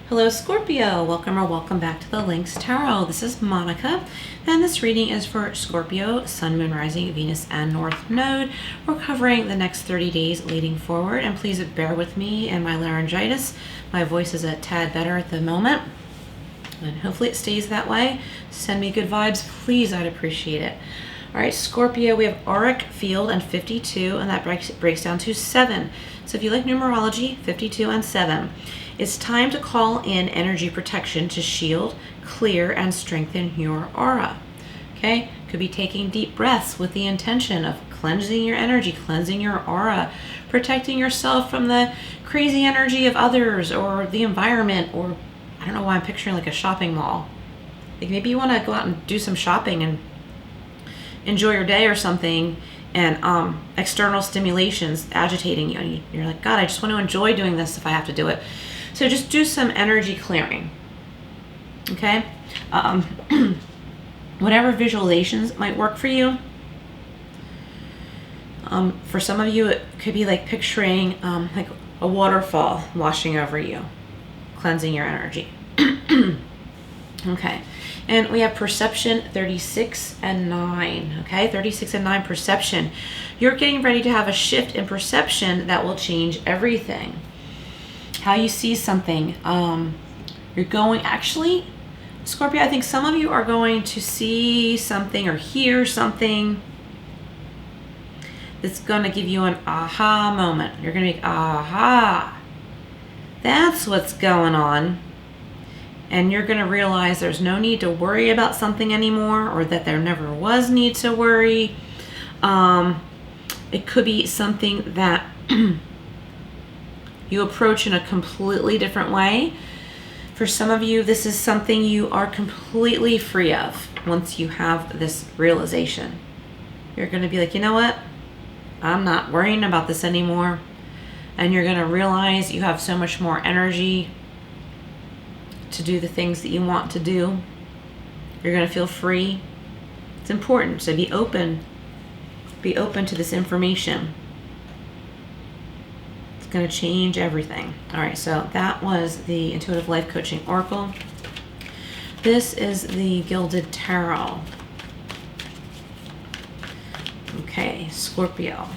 Hello Scorpio, welcome or welcome back to the Lynx Tarot. This is Monica, and this reading is for Scorpio, Sun, Moon, Rising, Venus, and North Node. We're covering the next 30 days leading forward, and please bear with me and my laryngitis. My voice is a tad better at the moment, and hopefully it stays that way. Send me good vibes, please, I'd appreciate it. All right, Scorpio, we have auric field and 52, and that breaks down to 7. So if you like numerology, 52 and 7. It's time to call in energy protection to shield, clear, and strengthen your aura. Okay? Could be taking deep breaths with the intention of cleansing your energy, cleansing your aura, protecting yourself from the crazy energy of others or the environment, or I don't know why I'm picturing like a shopping mall. Like maybe you want to go out and do some shopping and enjoy your day or something, and external stimulations agitating you, and you're like, God, I just want to enjoy doing this if I have to do it. So just do some energy clearing, okay? Whatever visualizations might work for you. For some of you, it could be like picturing like a waterfall washing over you, cleansing your energy. Okay, and we have perception 36 and 9, okay? 36 and 9, perception. You're getting ready to have a shift in perception that will change everything. How you see something. You're going, actually, Scorpio, I think some of you are going to see something or hear something that's going to give you an aha moment. You're going to be, aha, that's what's going on. And you're going to realize there's no need to worry about something anymore, or that there never was need to worry. It could be something that you approach in a completely different way. For some of you, this is something you are completely free of once you have this realization. You're going to be like, you know what? I'm not worrying about this anymore. And you're going to realize you have so much more energy to do the things that you want to do. You're going to feel free. It's important. So be open. Be open to this information. It's going to change everything. All right, so that was the Intuitive Life Coaching Oracle. This is the Gilded Tarot. Okay, Scorpio.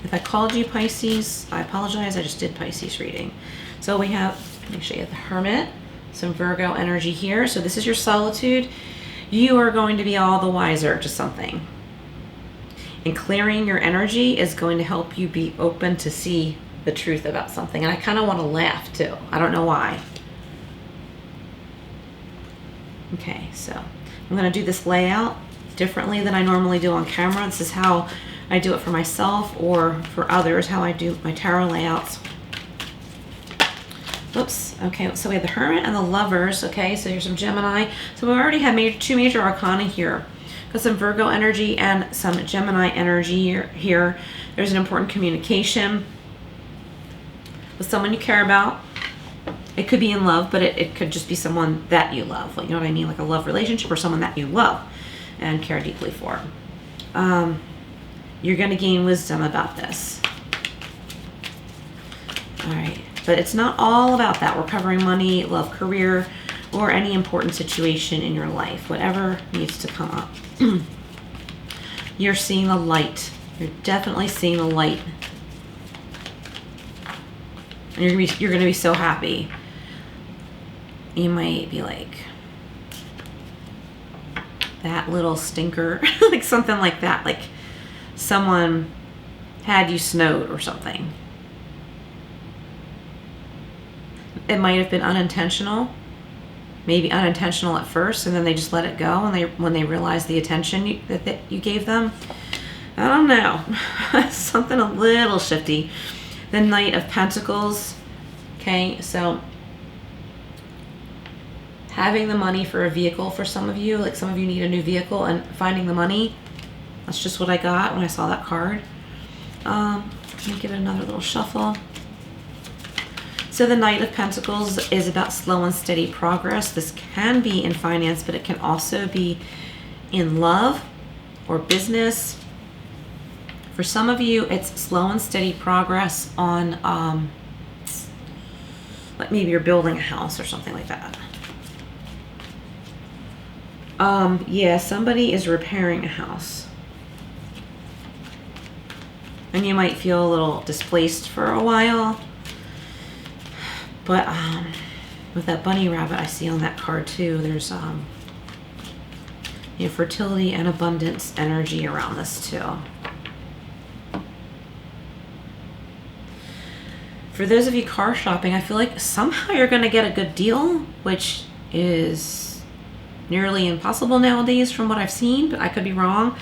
If I called you Pisces, I apologize. I just did Pisces reading. So we have, let me show you the Hermit, some Virgo energy here. So this is your solitude. You are going to be all the wiser to something. And clearing your energy is going to help you be open to see the truth about something. And I kind of want to laugh too. I don't know why. Okay, so I'm going to do this layout differently than I normally do on camera. This is how I do it for myself or for others, how I do my tarot layouts. Oops. Okay, so we have the Hermit and the Lovers. Okay, so here's some Gemini. So we already have two major arcana here. Got some Virgo energy and some Gemini energy here. There's an important communication with someone you care about. It could be in love, but it could just be someone that you love. Like, you know what I mean? Like a love relationship or someone that you love and care deeply for. You're going to gain wisdom about this. All right. But it's not all about that. We're covering money, love, career, or any important situation in your life. Whatever needs to come up. You're seeing the light. You're definitely seeing the light. And you're gonna be so happy. You might be like, that little stinker, like something like that. Like someone had you snowed or something. It might have been unintentional, maybe unintentional at first, and then they just let it go when they realized the attention that you gave them. I don't know. Something a little shifty. The Knight of Pentacles. Okay, so having the money for a vehicle for some of you, like some of you need a new vehicle, and finding the money. That's just what I got when I saw that card. Let me give it another little shuffle. So the Knight of Pentacles is about slow and steady progress. This can be in finance, but it can also be in love or business. For some of you, it's slow and steady progress on Like maybe you're building a house or something like that. Yeah, somebody is repairing a house. And you might feel a little displaced for a while. But with that bunny rabbit I see on that card too, there's you know, fertility and abundance energy around this too. For those of you car shopping, I feel like somehow you're going to get a good deal, which is nearly impossible nowadays from what I've seen, but I could be wrong.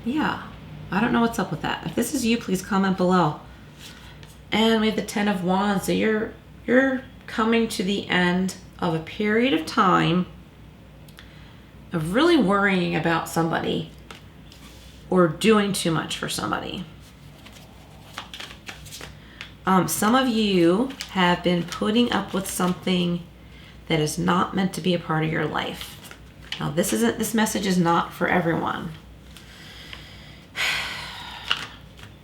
Yeah, I don't know what's up with that. If this is you, please comment below. And we have the 10 of Wands. So you're coming to the end of a period of time of really worrying about somebody or doing too much for somebody. Some of you have been putting up with something that is not meant to be a part of your life. Now, this message is not for everyone.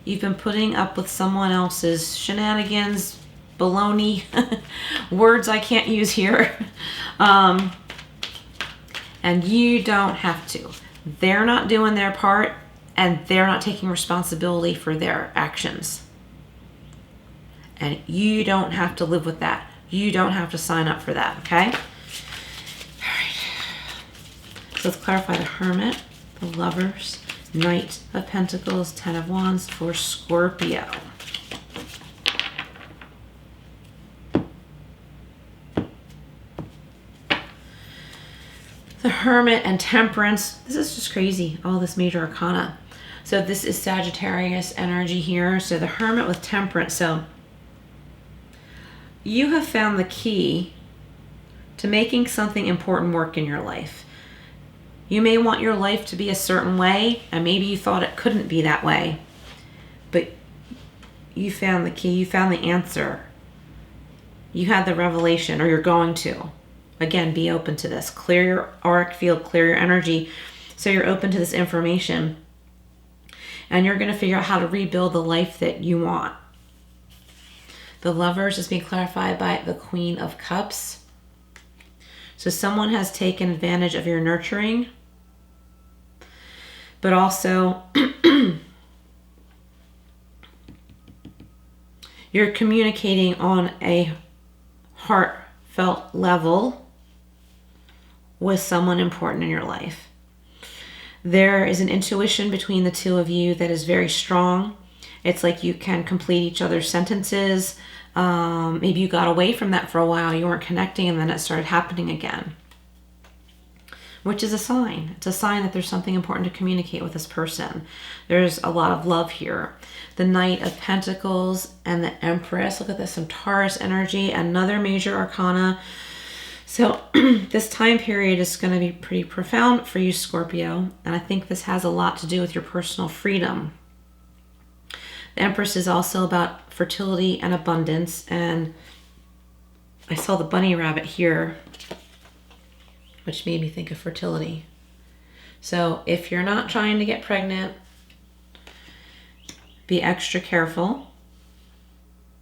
You've been putting up with someone else's shenanigans, baloney, words I can't use here. And you don't have to. They're not doing their part, and they're not taking responsibility for their actions. And you don't have to live with that. You don't have to sign up for that, okay? All right. So let's clarify the Hermit, the Lovers, Knight of Pentacles, 10 of Wands for Scorpio. The Hermit and Temperance. This is just crazy, all this major arcana. So this is Sagittarius energy here. So the Hermit with Temperance. So you have found the key to making something important work in your life. You may want your life to be a certain way, and maybe you thought it couldn't be that way. But you found the key, you found the answer. You had the revelation, or you're going to. Again, be open to this. Clear your auric field, clear your energy, so you're open to this information. And you're going to figure out how to rebuild the life that you want. The Lovers is being clarified by the Queen of Cups. So someone has taken advantage of your nurturing, but also you're communicating on a heartfelt level with someone important in your life. There is an intuition between the two of you that is very strong. It's like you can complete each other's sentences. Maybe you got away from that for a while. You weren't connecting, and then it started happening again. Which is a sign. It's a sign that there's something important to communicate with this person. There's a lot of love here. The Knight of Pentacles and the Empress. Look at this, some Taurus energy. Another major arcana. So this time period is going to be pretty profound for you, Scorpio. And I think this has a lot to do with your personal freedom. The Empress is also about fertility and abundance. And I saw the bunny rabbit here, which made me think of fertility. So if you're not trying to get pregnant, be extra careful.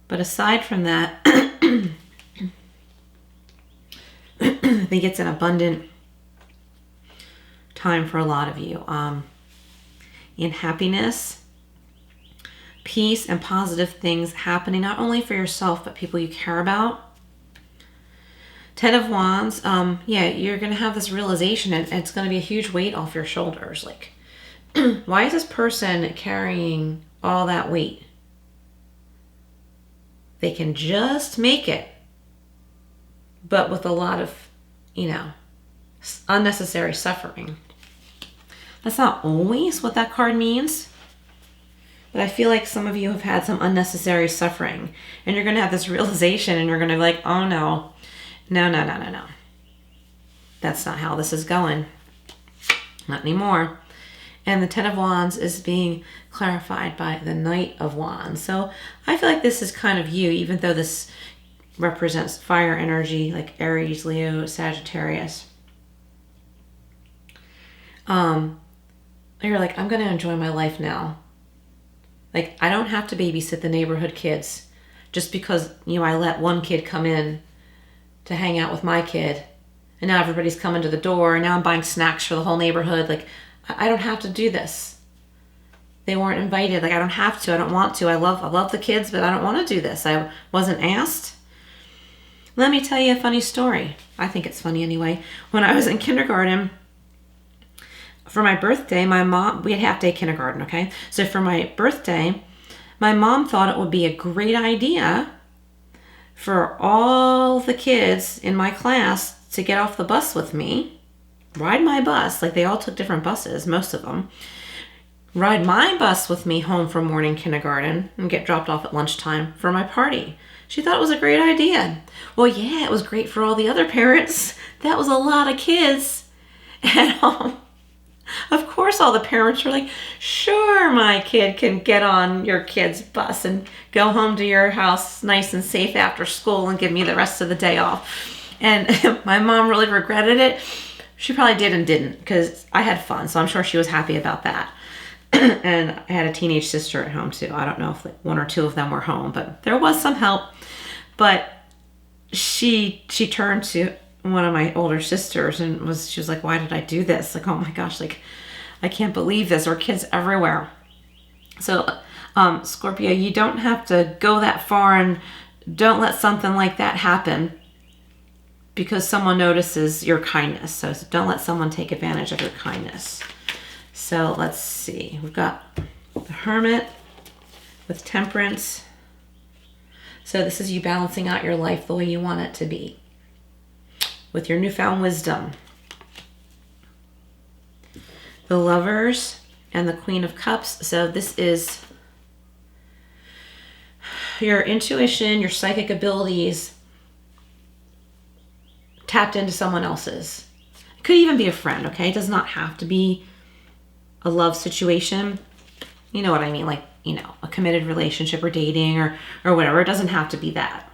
But aside from that, I think it's an abundant time for a lot of you. In happiness, peace, and positive things happening, not only for yourself, but people you care about. 10 of Wands, yeah, you're going to have this realization, and it's going to be a huge weight off your shoulders. Like, why is this person carrying all that weight? They can just make it, but with a lot of, unnecessary suffering. That's not always what that card means, but I feel like some of you have had some unnecessary suffering, and you're going to have this realization, and you're going to be like, oh no. No. That's not how this is going. Not anymore. And the 10 of Wands is being clarified by the Knight of Wands. So I feel like this is kind of you, even though this represents fire energy like Aries, Leo, Sagittarius. You're like, I'm going to enjoy my life now. Like, I don't have to babysit the neighborhood kids just because, I let one kid come in to hang out with my kid. And now everybody's coming to the door. And now I'm buying snacks for the whole neighborhood. Like, I don't have to do this. They weren't invited. Like, I don't have to. I don't want to. I love the kids, but I don't want to do this. I wasn't asked. Let me tell you a funny story. I think it's funny anyway. When I was in kindergarten, for my birthday, my mom, we had half-day kindergarten, okay? So for my birthday, my mom thought it would be a great idea for all the kids in my class to get off the bus with me, ride my bus, like they all took different buses, most of them, ride my bus with me home from morning kindergarten and get dropped off at lunchtime for my party. She thought it was a great idea. Well, yeah, it was great for all the other parents. That was a lot of kids. And of course, all the parents were like, sure, my kid can get on your kid's bus and go home to your house nice and safe after school and give me the rest of the day off. And my mom really regretted it. She probably did and didn't, because I had fun, so I'm sure she was happy about that. And I had a teenage sister at home too. I don't know if one or two of them were home, but there was some help. But she turned to one of my older sisters and she was like, why did I do this? Like, oh my gosh, like, I can't believe this. There are kids everywhere. So, Scorpio, you don't have to go that far, and don't let something like that happen because someone notices your kindness. So don't let someone take advantage of your kindness. So let's see. We've got the Hermit with Temperance. So this is you balancing out your life the way you want it to be with your newfound wisdom. The Lovers and the Queen of Cups. So this is your intuition, your psychic abilities tapped into someone else's. It could even be a friend, okay? It does not have to be a love situation. You know what I mean? Like, a committed relationship or dating or whatever. It doesn't have to be that.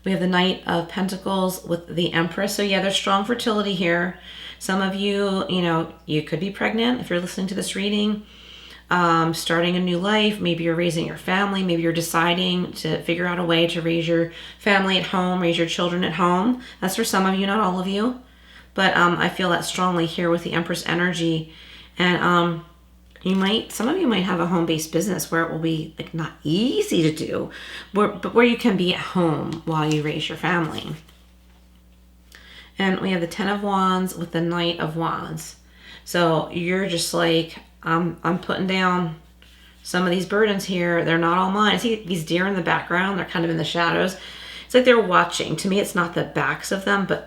We have the Knight of Pentacles with the Empress. So yeah, there's strong fertility here. Some of you, you could be pregnant if you're listening to this reading. Starting a new life. Maybe you're raising your family. Maybe you're deciding to figure out a way to raise your family at home, raise your children at home. That's for some of you, not all of you. But I feel that strongly here with the Empress energy. And some of you might have a home-based business where it will be like not easy to do, but where you can be at home while you raise your family. And we have the Ten of Wands with the Knight of Wands. So you're just like, I'm putting down some of these burdens here. They're not all mine. I see these deer in the background. They're kind of in the shadows. It's like they're watching. To me, it's not the backs of them, but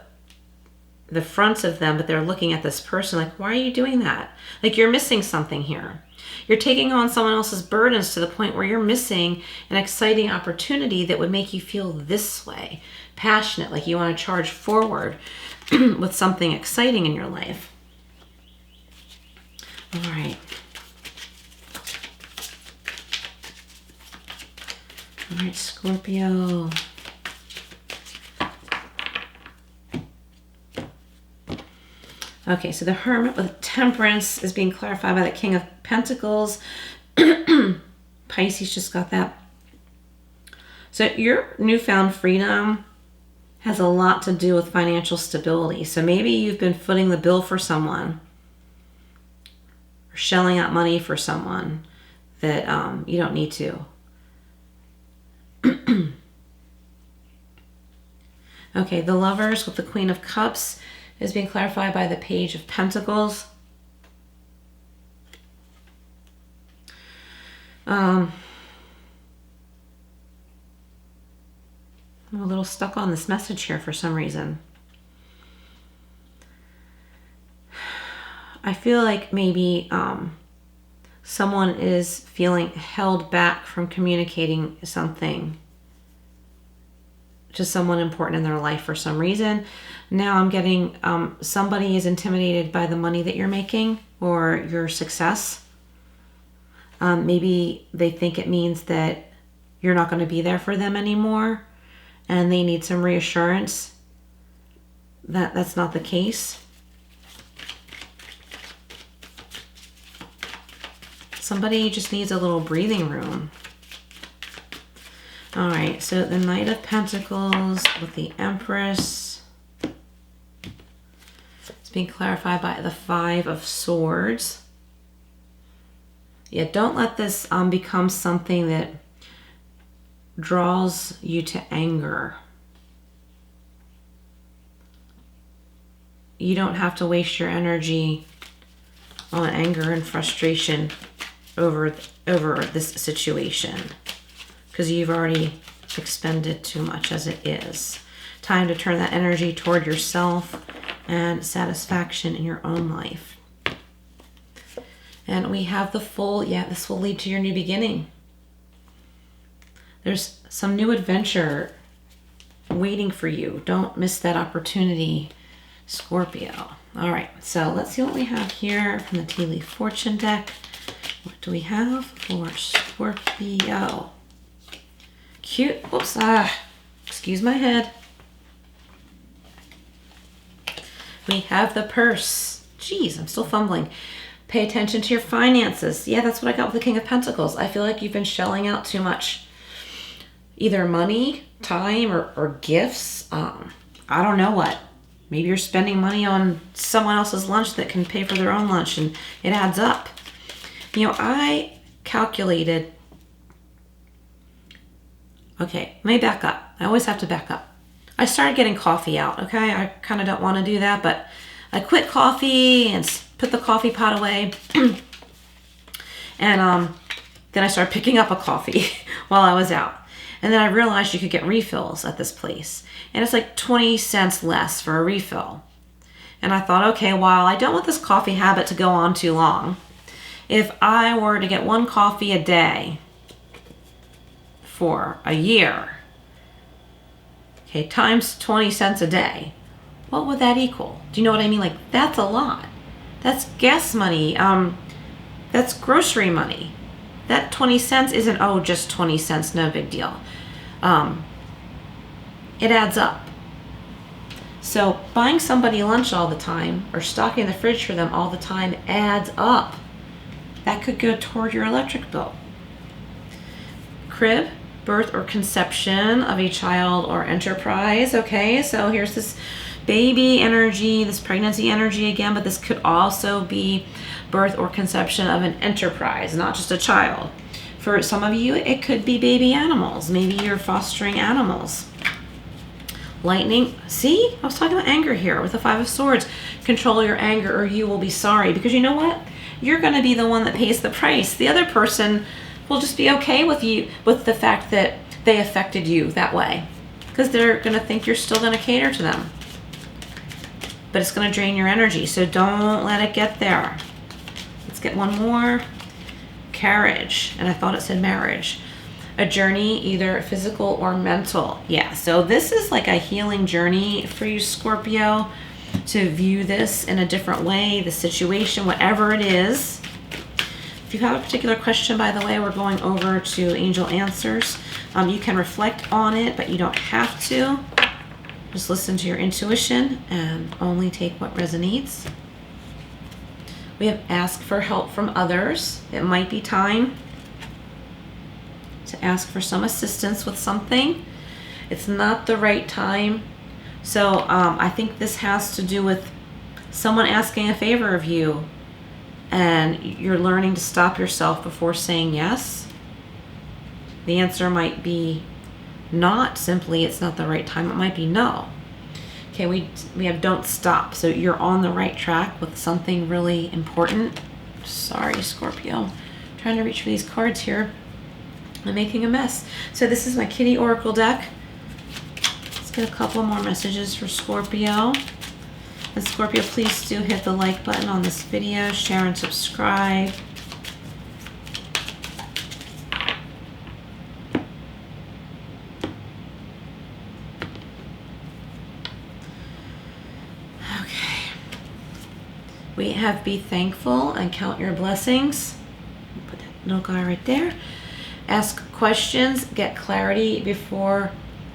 the fronts of them, but they're looking at this person like, why are you doing that? Like, you're missing something here. You're taking on someone else's burdens to the point where you're missing an exciting opportunity that would make you feel this way, passionate, like you want to charge forward with something exciting in your life. All right. All right, Scorpio. Okay, so the Hermit with Temperance is being clarified by the King of Pentacles. Pisces just got that. So your newfound freedom has a lot to do with financial stability. So maybe you've been footing the bill for someone or shelling out money for someone that you don't need to. Okay, the Lovers with the Queen of Cups is being clarified by the Page of Pentacles. I'm a little stuck on this message here for some reason. I feel like maybe someone is feeling held back from communicating something to someone important in their life for some reason. Now I'm getting somebody is intimidated by the money that you're making or your success. Maybe they think it means that you're not going to be there for them anymore and they need some reassurance that that's not the case. Somebody just needs a little breathing room. All right, so the Knight of Pentacles with the Empress. It's being clarified by the Five of Swords. Yeah, don't let this become something that draws you to anger. You don't have to waste your energy on anger and frustration over this situation, because you've already expended too much as it is. Time to turn that energy toward yourself and satisfaction in your own life. And we have the Fool. Yeah, this will lead to your new beginning. There's some new adventure waiting for you. Don't miss that opportunity, Scorpio. All right, so let's see what we have here from the Tea Leaf Fortune deck. What do we have for Scorpio? Cute. Whoops. Excuse my head. We have the Purse. Jeez, I'm still fumbling. Pay attention to your finances. Yeah, that's what I got with the King of Pentacles. I feel like you've been shelling out too much. Either money, time, or gifts. I don't know what. Maybe you're spending money on someone else's lunch that can pay for their own lunch, and it adds up. You know, I calculated... Okay, let me back up. I always have to back up. I started getting coffee out, okay? I kind of don't want to do that, but I quit coffee and put the coffee pot away. And then I started picking up a coffee while I was out. And then I realized you could get refills at this place. And it's like 20 cents less for a refill. And I thought, okay, while I don't want this coffee habit to go on too long, if I were to get one coffee a day for a year, okay, times 20 cents a day, what would that equal? Do you know what I mean? Like, that's a lot. That's gas money. That's grocery money. That 20 cents isn't, oh, just 20 cents, no big deal. It adds up. So buying somebody lunch all the time or stocking the fridge for them all the time adds up. That could go toward your electric bill. Crib, birth or conception of a child or enterprise. Okay, so here's this baby energy, this pregnancy energy again, but this could also be birth or conception of an enterprise, not just a child. For some of you, it could be baby animals. Maybe you're fostering animals. Lightning. See, I was talking about anger here with the Five of Swords. Control your anger or you will be sorry, because you know what? You're going to be the one that pays the price. The other person will just be okay with you, with the fact that they affected you that way, because they're going to think you're still going to cater to them. But it's going to drain your energy, so don't let it get there. Let's get one more. Carriage, and I thought it said marriage. A journey, either physical or mental. Yeah, so this is like a healing journey for you, Scorpio, to view this in a different way, the situation, whatever it is. If you have a particular question, by the way, we're going over to Angel Answers. You can reflect on it, but you don't have to. Just listen to your intuition and only take what resonates. We have asked for help from others. It might be time to ask for some assistance with something. It's not the right time. So I think this has to do with someone asking a favor of you, and you're learning to stop yourself before saying yes. The answer might be not simply it's not the right time. It might be no. Okay, we have don't stop. So you're on the right track with something really important. Sorry, Scorpio. I'm trying to reach for these cards here. I'm making a mess. So this is my Kitty Oracle deck. Let's get a couple more messages for Scorpio. And Scorpio, please do hit the like button on this video, share and subscribe. We have be thankful and count your blessings. Put that little guy right there. Ask questions, get clarity before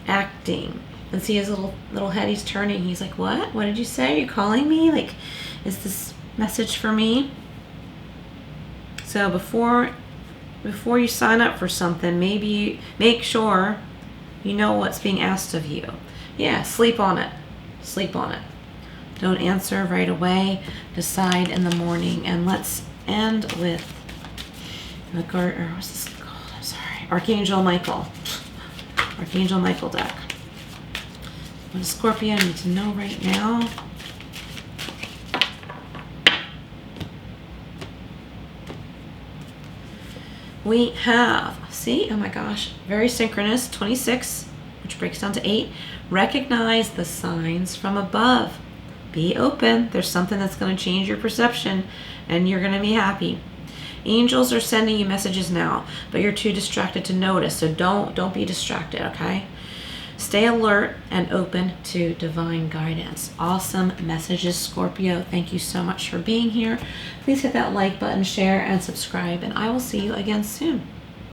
acting. And see his little head, he's turning. He's like, what? What did you say? Are you calling me? Like, is this message for me? So before you sign up for something, maybe make sure you know what's being asked of you. Yeah, sleep on it. Sleep on it. Don't answer right away. Decide in the morning. And let's end with what's this called? I'm sorry. Archangel Michael. Archangel Michael deck. What does Scorpio need to know right now? We have, see, oh my gosh, very synchronous, 26, which breaks down to 8. Recognize the signs from above. Be open. There's something that's going to change your perception, and you're going to be happy. Angels are sending you messages now, but you're too distracted to notice, so don't be distracted, okay? Stay alert and open to divine guidance. Awesome messages, Scorpio. Thank you so much for being here. Please hit that like button, share, and subscribe, and I will see you again soon.